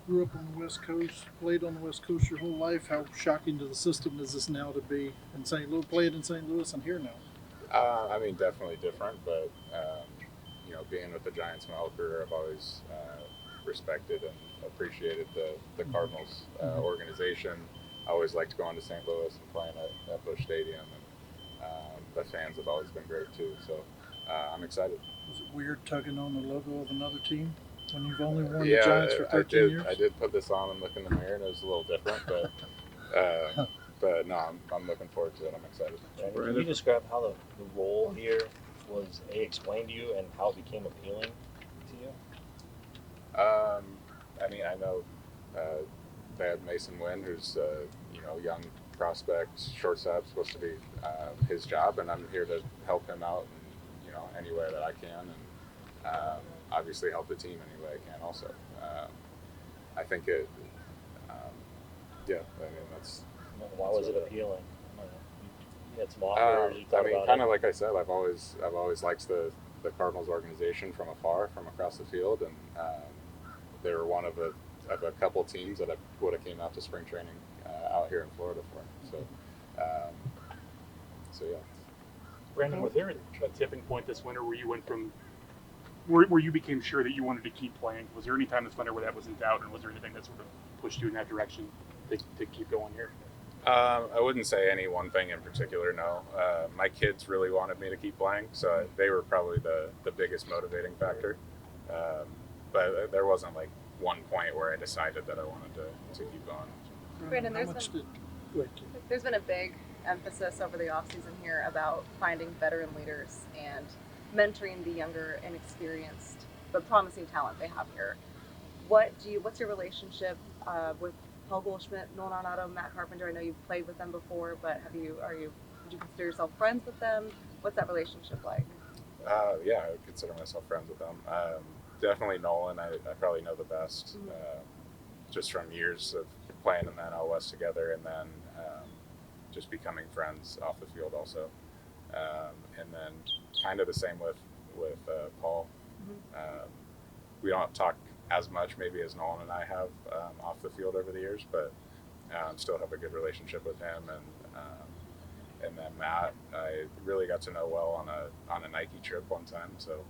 grew up on the West Coast, played on the West Coast your whole life. How shocking to the system is this now to be in St. Louis, played in St. Louis, and here now? I mean, definitely different, but being with the Giants my whole career, I've always respected and appreciated the Cardinals organization. I always liked going to St. Louis and playing at Busch Stadium, and the fans have always been great too. So I'm excited. Was it weird tugging on the logo of another team when you've only worn the Yeah, Giants for I 13 did. years? I did put this on and look in the mirror, and it was a little different, but no, I'm looking forward to it. I'm excited. Brandon, can you describe how the role here was explained to you and how it became appealing to you? I mean, I know uh, they had Mason Wynn, who's young prospect shortstop, supposed to be his job, and I'm here to help him out in any way that I can, and obviously help the team any way I can. Also, I think it. Um, yeah, I mean Why that's was it what appealing? You had some offers. You I thought mean, about kind it. of like I said, I've always liked the Cardinals organization from afar, from across the field, and they were one of a couple teams that I would have came out to spring training out here in Florida for. So yeah. Brandon, was there a tipping point this winter where you went from where you became sure that you wanted to keep playing? Was there any time this winter where that was in doubt, and was there anything that sort of pushed you in that direction to keep going here? I wouldn't say any one thing in particular. No, my kids really wanted me to keep playing, so they were probably the biggest motivating factor. Um, but there wasn't like one point where I decided that I wanted to keep going. Brandon, How much did? Go ahead, Kim. there's been a big emphasis over the offseason here about finding veteran leaders and mentoring the younger, inexperienced, but promising talent they have here. What's your relationship with Paul Goldschmidt, Nolan Arenado, Matt Carpenter? I know you've played with them before, but would you consider yourself friends with them? What's that relationship like? Yeah, I would consider myself friends with them. Definitely Nolan. I probably know the best, just from years of playing in the NL West together, and then just becoming friends off the field also. And then kind of the same with Paul. Um, we don't talk as much maybe as Nolan and I have off the field over the years, but still have a good relationship with him. And then Matt, I really got to know well on a Nike trip one time. So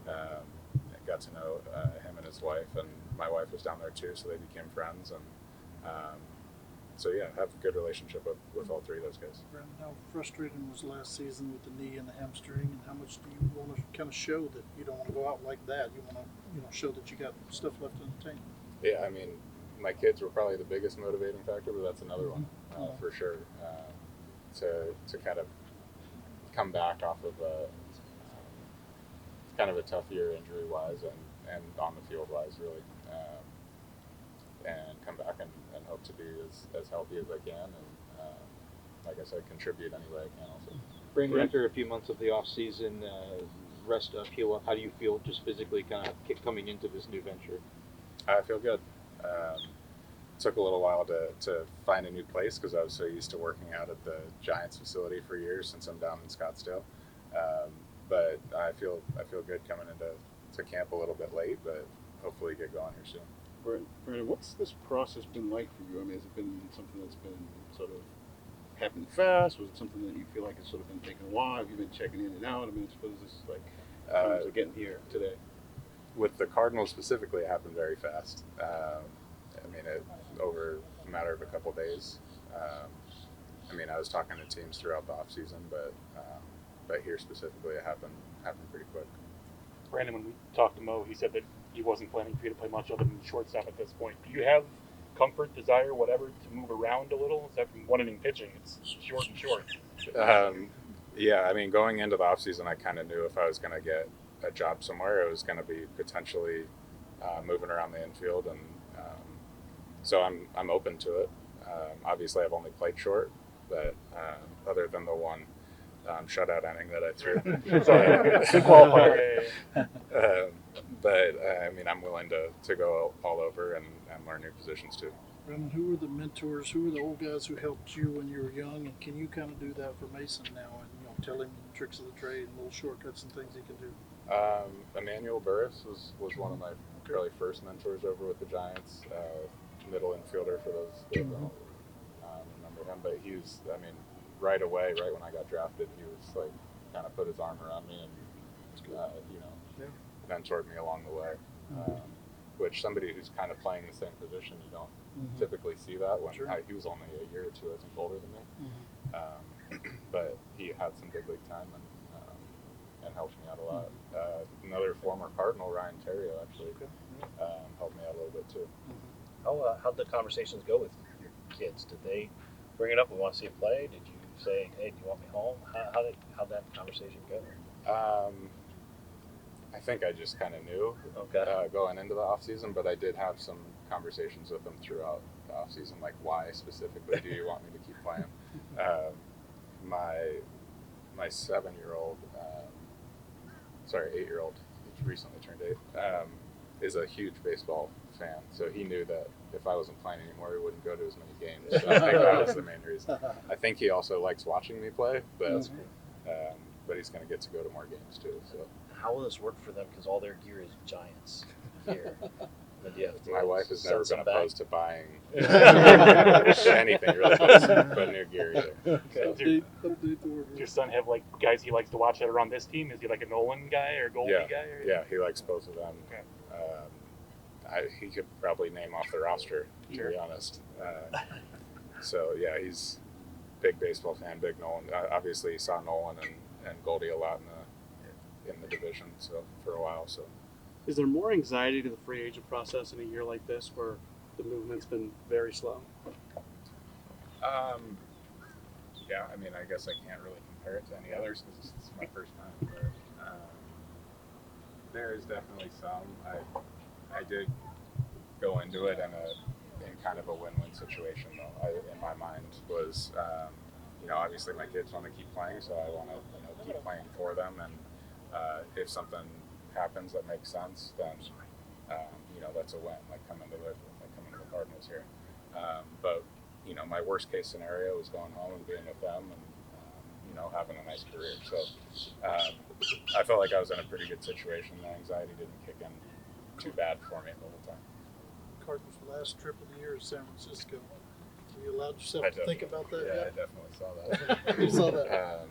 I got to know him and his wife, and my wife was down there too, so they became friends. And so yeah, I have a good relationship with all three of those guys. Brandon, how frustrating was last season with the knee and the hamstring, and how much do you want to kind of show that you don't want to go out like that? You want to show that you got stuff left in the tank. Yeah, I mean, my kids were probably the biggest motivating factor, but that's another one for sure. To kind of come back off of kind of a tough year injury wise and on the field wise, really, and come back and hope to be as healthy as I can, and like I said, contribute any way I can also. Brandon, after a few months of the off season, rest up, heal up, how do you feel just physically kind of coming into this new venture? I feel good. Took a little while to find a new place because I was so used to working out at the Giants facility for years since I'm down in Scottsdale. But I feel good coming into camp a little bit late, but hopefully get going here soon. Brandon, what's this process been like for you? I mean, has it been something that's been sort of happened fast? Was it something that you feel like it's sort of been taking a while? Have you been checking in and out? I mean, what is this like in terms of getting here today? With the Cardinals specifically, it happened very fast. I mean, over a matter of a couple days. I mean, I was talking to teams throughout the off season, but here specifically, it happened pretty quick. Brandon, when we talked to Mo, he said that he wasn't planning for you to play much other than shortstop at this point. Do you have comfort, desire, whatever, to move around a little? Is that from one inning pitching? It's short and short. Yeah, I mean, going into the off season, I kind of knew if I was going to get a job somewhere, it was going to be potentially moving around the infield, and so I'm open to it. Obviously, I've only played short, but other than the one shutout inning that I threw, Good qualifier. but I mean, I'm willing to go all over and learn new positions too. Brandon, who were the mentors? Who were the old guys who helped you when you were young? And can you kind of do that for Mason now? And tell him tricks of the trade and little shortcuts and things he can do. Emmanuel Burris was one of my probably first mentors over with the Giants, middle infielder for those that don't remember him. But he was, I mean, right away, right when I got drafted, he was like kind of put his arm around me and mentored me along the way. Which somebody who's kind of playing the same position, you don't typically see that. When he was only a year or two, I think, older than me. But he had some big league time and helped me out a lot. Another former Cardinal, Ryan Terrio, actually helped me out a little bit too. How'd the conversations go with your kids? Did they bring it up? We want to see you play. Did you say, "Hey, do you want me home?" How'd that conversation go? I think I just kind of knew going into the off season, but I did have some conversations with them throughout the off season, like why specifically do you want me to keep playing? My 7-year-old, 8-year-old, he recently turned 8, is a huge baseball fan, so he knew that if I wasn't playing anymore, he wouldn't go to as many games. So I think that was the main reason. I think he also likes watching me play, but he's going to get to go to more games too. So. How will this work for them? Because all their gear is Giants gear. My wife has never been opposed to buying anything really, but new gear either. So. Update the order. Does your son have like guys he likes to watch that are on this team? Is he like a Nolan guy or Goldie guy? Or Yeah, he likes both of them. Okay. He could probably name off the roster, to be honest. So yeah, he's big baseball fan, big Nolan. Obviously, he saw Nolan and Goldie a lot in the division, so for a while. So. Is there more anxiety to the free agent process in a year like this where the movement's been very slow? Yeah, I mean, I guess I can't really compare it to any others because this is my first time, but there is definitely some. I did go into it in kind of a win-win situation, though. In my mind was, obviously my kids want to keep playing, so I want to keep playing for them, and if something happens that makes sense, then that's a win. Like coming to the Cardinals here, but my worst case scenario is going home and being with them and having a nice career. So I felt like I was in a pretty good situation. The anxiety didn't kick in too bad for me the whole time. Cardinals' last trip of the year is San Francisco. Have you allowed yourself I to think about that Yeah, yet? I definitely saw that. You saw that?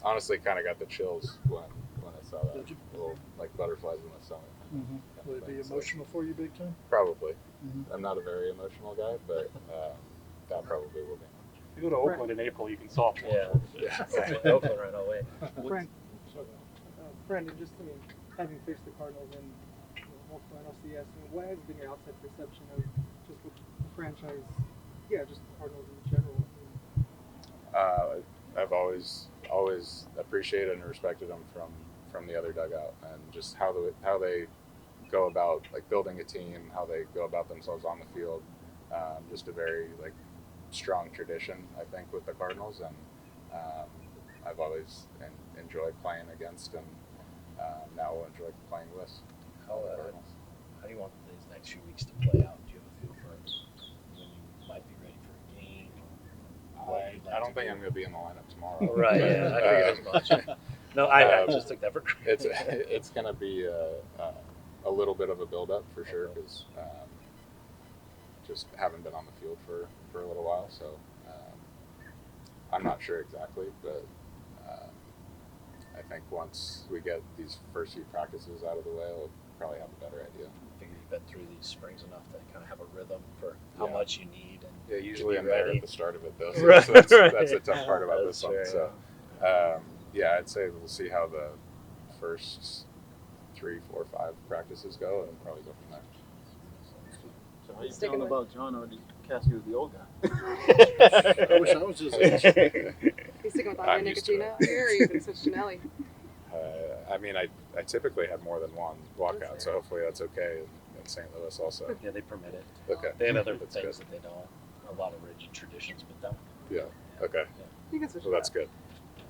Honestly, kind of got the chills when I saw that. Did you? Little like butterflies in the stomach. Would it be emotional for you big time? Probably. I'm not a very emotional guy, but that probably will be. If you go to Oakland in April, you can softball. Yeah. Oakland right away. Brandon, just having faced the Cardinals in multiple NLCS, what has been your outside perception of just the franchise? Yeah, just the Cardinals in general. I've always appreciated and respected them from the other dugout, and just how they go about like building a team, how they go about themselves on the field. Just a very like strong tradition, I think, with the Cardinals, and I've always enjoyed playing against, and now will enjoy playing with the Cardinals. How do you want these next few weeks to play out? Do you have a feel for when you might be ready for a game? I don't think I'm going to be in the lineup tomorrow. Right, yeah, I figured as much. No, I just took that for granted. It's going to be a little bit of a build-up for sure, because just haven't been on the field for a little while, so I'm not sure exactly, but I think once we get these first few practices out of the way, we'll probably have a better idea. I figure you've been through these springs enough to kind of have a rhythm for how much you need. And yeah, usually I'm ready. there at the start of it, though. So Right, that's right. the tough part about this one. Right. So, I'd say we'll see how the first 3, 4, 5 practices go, and probably go from there. So how you Sticking feeling with- about John, or did you cast you as the old guy? I wish I was his age. You sticking with I'm Andre used to Nicotino here, or are you going to switch to Nelly? I mean, I typically have more than one walkout, so hopefully that's okay in St. Louis also. Yeah, they permit it. Okay. They have other That's things good. that they don't. A lot of rigid traditions, but that one. Yeah. Okay. You can switch Well, it that's up. good.